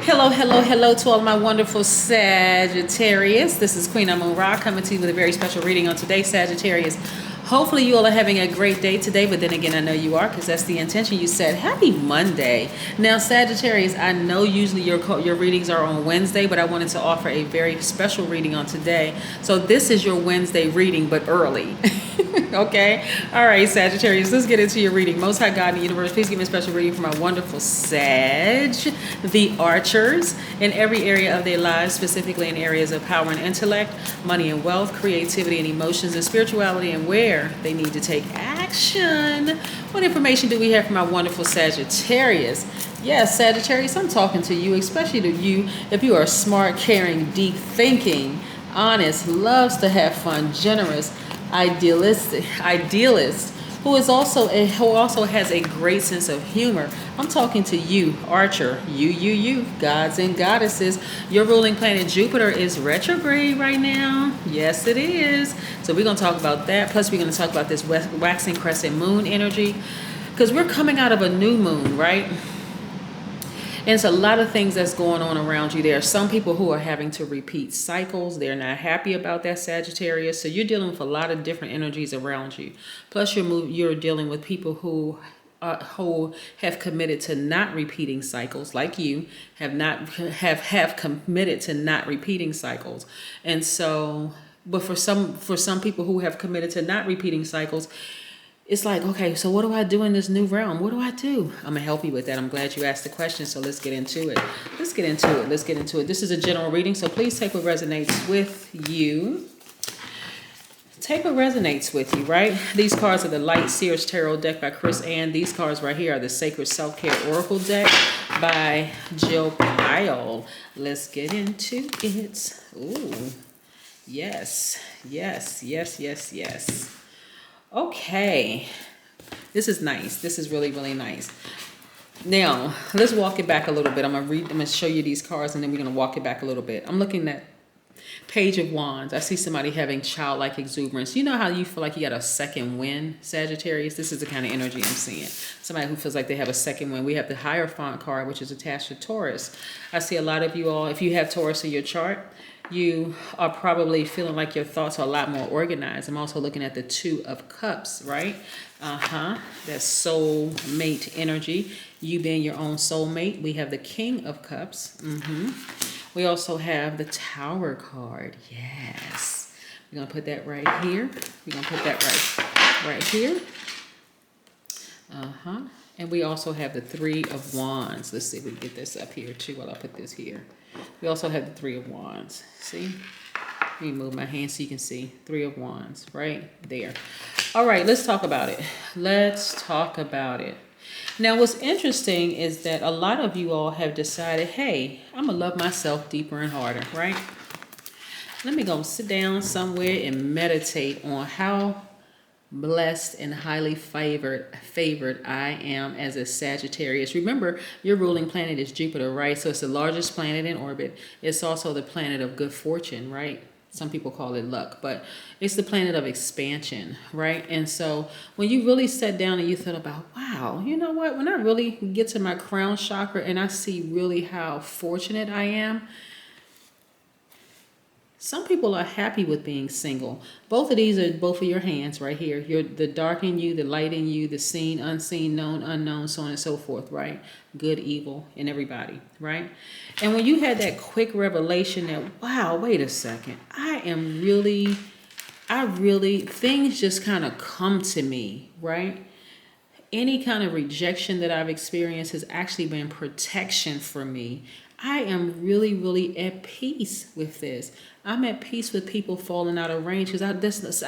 Hello, hello, hello to all my wonderful Sagittarius. This is Queen Amun Ra coming to you with a very special reading on today, Sagittarius. Hopefully you all are having a great day today, but then again, I know you are because that's the intention you said. Happy Monday. Now, Sagittarius, I know usually your readings are on Wednesday, but I wanted to offer a very special reading on today. So this is your Wednesday reading, but early. Okay? All right, Sagittarius, let's get into your reading. Most High God in the universe, please give me a special reading for my wonderful Sag, the archers, in every area of their lives, specifically in areas of power and intellect, money and wealth, creativity and emotions and spirituality, and where they need to take action. What information do we have for my wonderful Sagittarius? Yes, Sagittarius, I'm talking to you, especially to you if you are smart, caring, deep thinking, honest, loves to have fun, generous, idealist who also has a great sense of humor. I'm talking to you, Archer, you, gods and goddesses. Your ruling planet Jupiter is retrograde right now. Yes, it is. So we're going to talk about that. Plus, we're going to talk about this waxing crescent moon energy because we're coming out of a new moon, right? And it's a lot of things that's going on around you. There are some people who are having to repeat cycles. They're not happy about that, Sagittarius. So you're dealing with a lot of different energies around you. Plus, you're dealing with people who have committed to not repeating cycles, like you have committed to not repeating cycles. And so, but for some people who have committed to not repeating cycles, it's like, okay, so what do I do in this new realm? What do I do? I'm going to help you with that. I'm glad you asked the question, so let's get into it. Let's get into it. This is a general reading, so please take what resonates with you. Take what resonates with you, right? These cards are the Light Seers Tarot deck by Chris Ann. These cards right here are the Sacred Self-Care Oracle deck by Jill Pyle. Let's get into it. Ooh, yes. Okay, this is nice. This is really, really nice. Now, let's walk it back a little bit. I'm gonna show you these cards and then we're gonna walk it back a little bit. I'm looking at Page of Wands. I see somebody having childlike exuberance. You know how you feel like you got a second wind, Sagittarius? This is the kind of energy I'm seeing. Somebody who feels like they have a second wind. We have the Hierophant card, which is attached to Taurus. I see a lot of you all, if you have Taurus in your chart, you are probably feeling like your thoughts are a lot more organized. I'm also looking at the Two of Cups, right? That's soulmate energy. You being your own soulmate. We have the King of Cups. We also have the Tower card. Yes. We're going to put that right here. We're going to put that right here. And we also have the Three of Wands. Let's see if we can get this up here too while I put this here. We also have the Three of Wands. See? Let me move my hand so you can see. Three of Wands right there. All right, let's talk about it. Now, what's interesting is that a lot of you all have decided, hey, I'm going to love myself deeper and harder, right? Let me go sit down somewhere and meditate on how blessed and highly favored I am as a Sagittarius. Remember, your ruling planet is Jupiter, right? So it's the largest planet in orbit. It's also the planet of good fortune, right? Some people call it luck, but it's the planet of expansion, right? And so when you really sat down and you thought about, wow, you know what? When I really get to my crown chakra and I see really how fortunate I am, some people are happy with being single. Both of these are both of your hands right here. You're the dark in you, the light in you, the seen, unseen, known, unknown, so on and so forth, right? Good, evil, and everybody, right? And when you had that quick revelation that, wow, wait a second, things just kind of come to me, right? Any kind of rejection that I've experienced has actually been protection for me. I am really, really at peace with this. I'm at peace with people falling out of range because I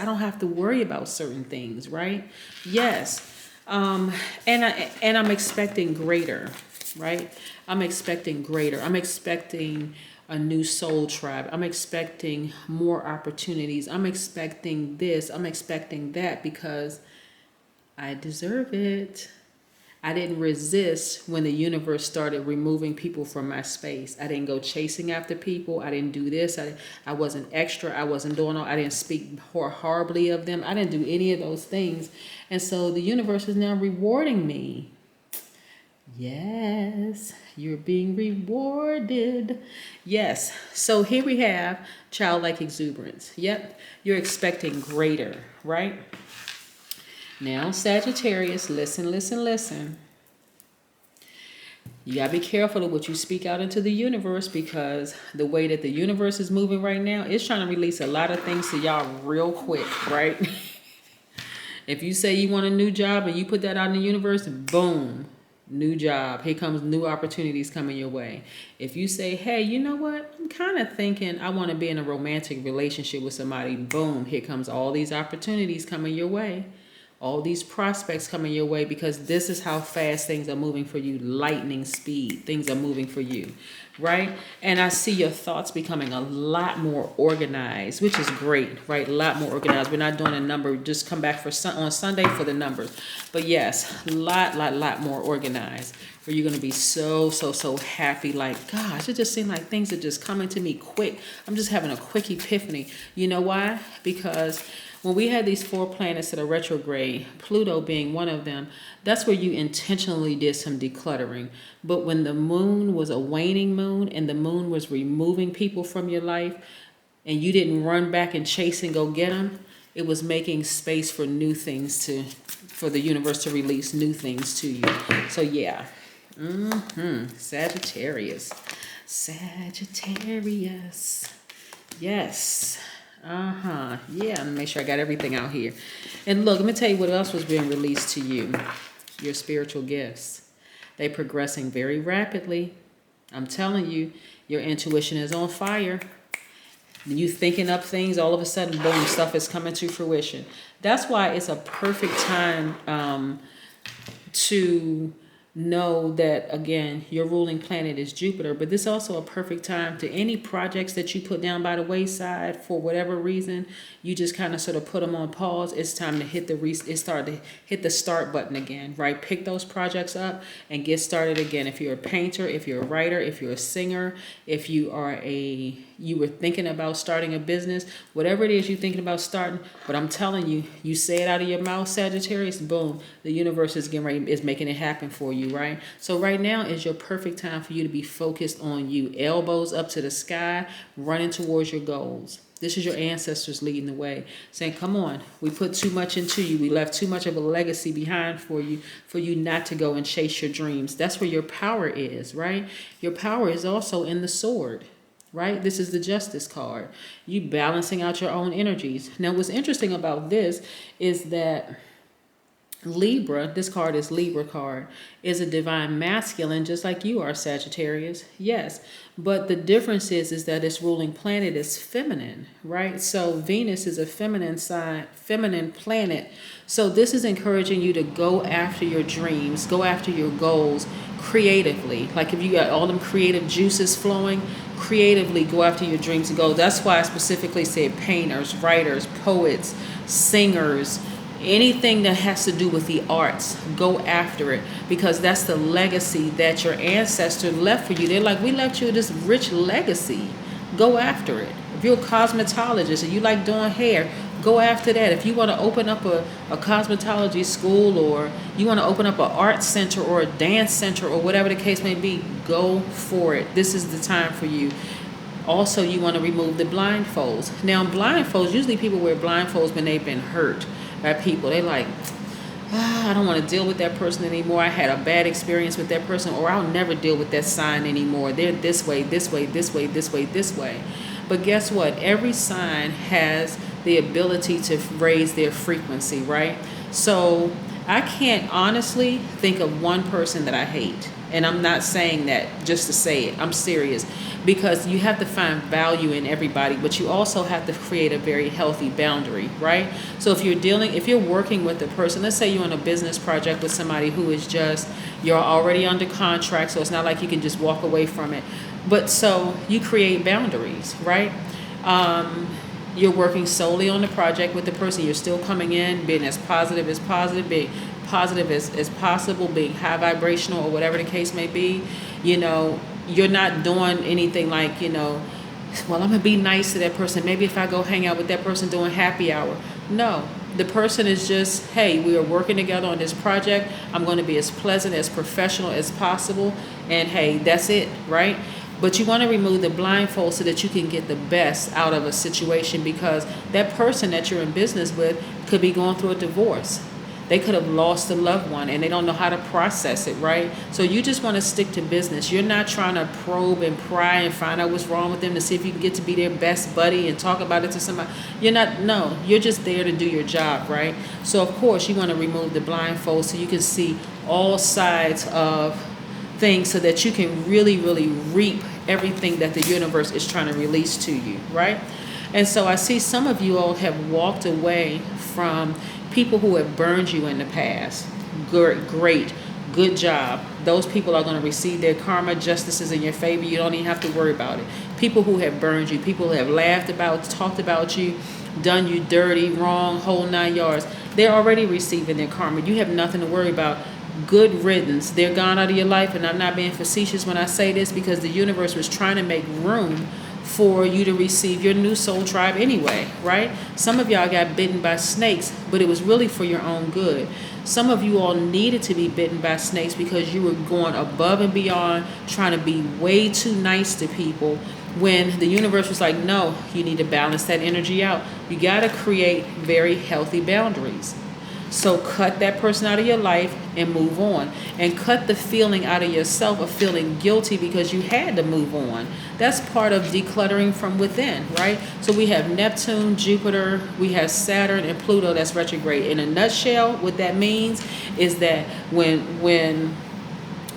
don't have to worry about certain things, right? Yes. And I'm expecting greater, right? I'm expecting greater. I'm expecting a new soul tribe. I'm expecting more opportunities. I'm expecting this. I'm expecting that because I deserve it. I didn't resist when the universe started removing people from my space. I didn't go chasing after people. I didn't do this. I wasn't extra. I wasn't doing all. I didn't speak horribly of them. I didn't do any of those things. And so the universe is now rewarding me. Yes. You're being rewarded. Yes. So here we have childlike exuberance. Yep. You're expecting greater, right? Now, Sagittarius, listen, listen, listen. You gotta be careful of what you speak out into the universe, because the way that the universe is moving right now, it's trying to release a lot of things to y'all real quick, right? If you say you want a new job and you put that out in the universe, boom, new job. Here comes new opportunities coming your way. If you say, hey, you know what? I'm kind of thinking I want to be in a romantic relationship with somebody, boom, here comes all these opportunities coming your way. All these prospects coming your way, because this is how fast things are moving for you. Lightning speed. Things are moving for you, right? And I see your thoughts becoming a lot more organized, which is great, right? A lot more organized. We're not doing a number. Just come back on Sunday for the numbers. But yes, lot more organized, where you're going to be so happy. Like, gosh, it just seemed like things are just coming to me quick. I'm just having a quick epiphany. You know why? Because when we had these 4 planets that are retrograde, Pluto being one of them, that's where you intentionally did some decluttering. But when the moon was a waning moon and the moon was removing people from your life, and you didn't run back and chase and go get them, it was making space for new things for the universe to release new things to you. So yeah, Sagittarius, yes. Yeah, let me make sure I got everything out here. And look, let me tell you what else was being released to you. Your spiritual gifts. They're progressing very rapidly. I'm telling you, your intuition is on fire. You thinking up things, all of a sudden, boom, stuff is coming to fruition. That's why it's a perfect time to know that, again, your ruling planet is Jupiter, but this is also a perfect time to any projects that you put down by the wayside for whatever reason. You just kind of sort of put them on pause. It's time to hit the start button again, right? Pick those projects up and get started again. If you're a painter, if you're a writer, if you're a singer, if you were thinking about starting a business, whatever it is you're thinking about starting, but I'm telling you, you say it out of your mouth, Sagittarius, boom, the universe is making it happen for you, right? So right now is your perfect time for you to be focused on you, elbows up to the sky, running towards your goals. This is your ancestors leading the way, saying, come on, we put too much into you. We left too much of a legacy behind for you not to go and chase your dreams. That's where your power is, right? Your power is also in the sword, right? This is the Justice card. You balancing out your own energies. Now, what's interesting about this is that Libra, this card is Libra card, is a divine masculine, just like you are, Sagittarius. Yes, but the difference is that its ruling planet is feminine, right? So Venus is a feminine sign, feminine planet. So this is encouraging you to go after your dreams, go after your goals creatively. Like if you got all them creative juices flowing, creatively go after your dreams and goals. That's why I specifically said painters, writers, poets, singers, anything that has to do with the arts, go after it, because that's the legacy that your ancestor left for you. They're like, we left you this rich legacy. Go after it. If you're a cosmetologist and you like doing hair, go after that. If you want to open up a cosmetology school, or you want to open up an art center or a dance center or whatever the case may be, go for it. This is the time for you. Also, you want to remove the blindfolds. Now, blindfolds, usually people wear blindfolds when they've been hurt by people. They like, I don't want to deal with that person anymore. I had a bad experience with that person, or I'll never deal with that sign anymore. They're this way, this way, this way, this way, this way. But guess what? Every sign has the ability to raise their frequency, right? So I can't honestly think of one person that I hate. And I'm not saying that just to say it. I'm serious. Because you have to find value in everybody, but you also have to create a very healthy boundary, right? So if you're working with a person, let's say you're on a business project with somebody who is just, you're already under contract, so it's not like you can just walk away from it. But so you create boundaries, right? You're working solely on the project with the person. You're still coming in, being as positive as possible, being high vibrational, or whatever the case may be. You're not doing anything like, well, I'm going to be nice to that person. Maybe if I go hang out with that person doing happy hour. No, The person is just, hey, we are working together on this project. I'm going to be as pleasant, as professional as possible. And hey, that's it, right? But you want to remove the blindfold so that you can get the best out of a situation, because that person that you're in business with could be going through a divorce. They could have lost a loved one and they don't know how to process it, right? So you just want to stick to business. You're not trying to probe and pry and find out what's wrong with them to see if you can get to be their best buddy and talk about it to somebody. You're just there to do your job, right? So of course you want to remove the blindfold so you can see all sides of things so that you can really, really reap everything that the universe is trying to release to you, right? And so I see some of you all have walked away from people who have burned you in the past. Great, good job. Those people are going to receive their karma. Justice is in your favor. You don't even have to worry about it. People who have burned you, people who have laughed about, talked about you, done you dirty, wrong, whole 9 yards, they're already receiving their karma. You have nothing to worry about. Good riddance. They're gone out of your life. And I'm not being facetious when I say this, because the universe was trying to make room for you to receive your new soul tribe anyway, right? Some of y'all got bitten by snakes, but it was really for your own good. Some of you all needed to be bitten by snakes because you were going above and beyond, trying to be way too nice to people, when the universe was like, no, you need to balance that energy out. You got to create very healthy boundaries. So cut that person out of your life and move on. And cut the feeling out of yourself of feeling guilty because you had to move on. That's part of decluttering from within, right? So we have Neptune, Jupiter, we have Saturn, and Pluto that's retrograde. In a nutshell, what that means is that when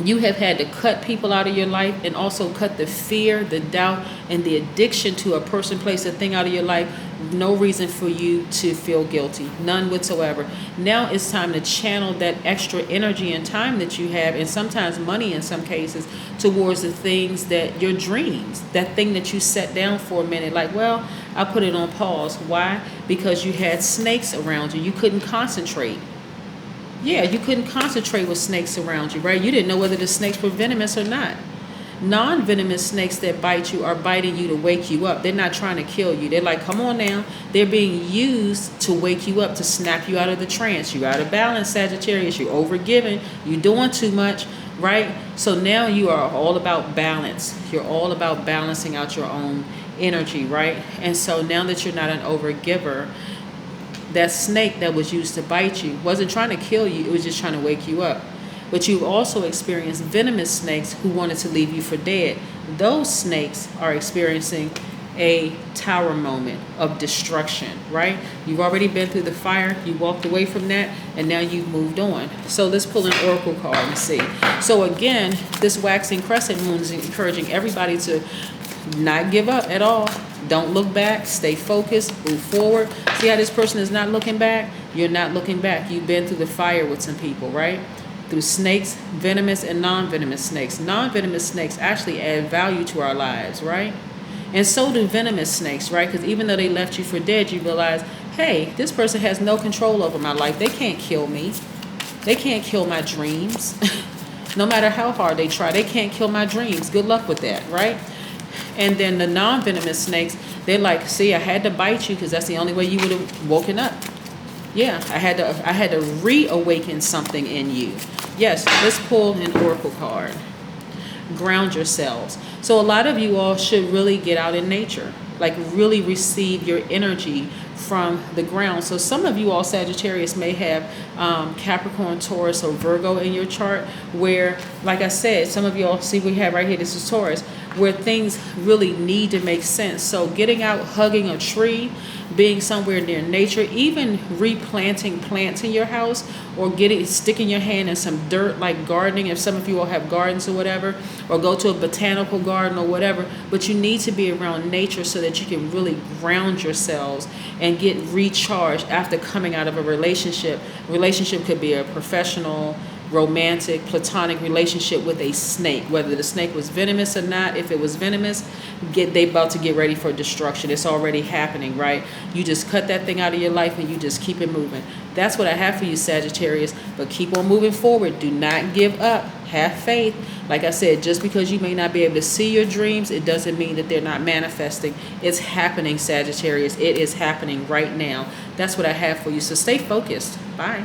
you have had to cut people out of your life and also cut the fear, the doubt, and the addiction to a person, place, a thing out of your life, no reason for you to feel guilty, none whatsoever. Now it's time to channel that extra energy and time that you have, and sometimes money in some cases, towards the things that your dreams, that thing that you set down for a minute, like, well, I'll put it on pause. Why? Because you had snakes around you. You couldn't concentrate. Yeah, you couldn't concentrate with snakes around you, right? You didn't know whether the snakes were venomous or not. Non-venomous snakes that bite you are biting you to wake you up. They're not trying to kill you. They're like, come on now. They're being used to wake you up, to snap you out of the trance. You're out of balance, Sagittarius. You're overgiving. You're doing too much, right? So now you are all about balance. You're all about balancing out your own energy, right? And so now that you're not an overgiver, that snake that was used to bite you wasn't trying to kill you. It was just trying to wake you up. But you've also experienced venomous snakes who wanted to leave you for dead. Those snakes are experiencing a tower moment of destruction, right? You've already been through the fire. You walked away from that, and now you've moved on. So let's pull an oracle card and see. So again, this waxing crescent moon is encouraging everybody to not give up at all. Don't look back. Stay focused. Move forward. See how this person is not looking back? You're not looking back. You've been through the fire with some people, right? Through snakes, venomous and non-venomous snakes. Non-venomous snakes actually add value to our lives, right? And so do venomous snakes, right? Because even though they left you for dead, you realize, hey, this person has no control over my life. They can't kill me. They can't kill my dreams. No matter how hard they try, they can't kill my dreams. Good luck with that, right? And then the non-venomous snakes, they're like, see, I had to bite you because that's the only way you would have woken up. Yeah, I had to reawaken something in you. Yes, let's pull an oracle card. Ground yourselves. So a lot of you all should really get out in nature, like really receive your energy from the ground. So some of you all, Sagittarius, may have Capricorn, Taurus, or Virgo in your chart, where, like I said, some of you all, see we have right here, this is Taurus, where things really need to make sense. So getting out, hugging a tree, being somewhere near nature, even replanting plants in your house, or sticking your hand in some dirt, like gardening, if some of you all have gardens or whatever, or go to a botanical garden or whatever. But you need to be around nature so that you can really ground yourselves and get recharged after coming out of a relationship. Relationship could be a professional, romantic, platonic relationship with a snake, whether the snake was venomous or not. If it was venomous, they about to get ready for destruction. It's already happening, right? You just cut that thing out of your life and you just keep it moving. That's what I have for you, Sagittarius. But keep on moving forward. Do not give up. Have faith. Like I said, just because you may not be able to see your dreams, it doesn't mean that they're not manifesting. It's happening, Sagittarius. It is happening right now. That's what I have for you. So stay focused. Bye.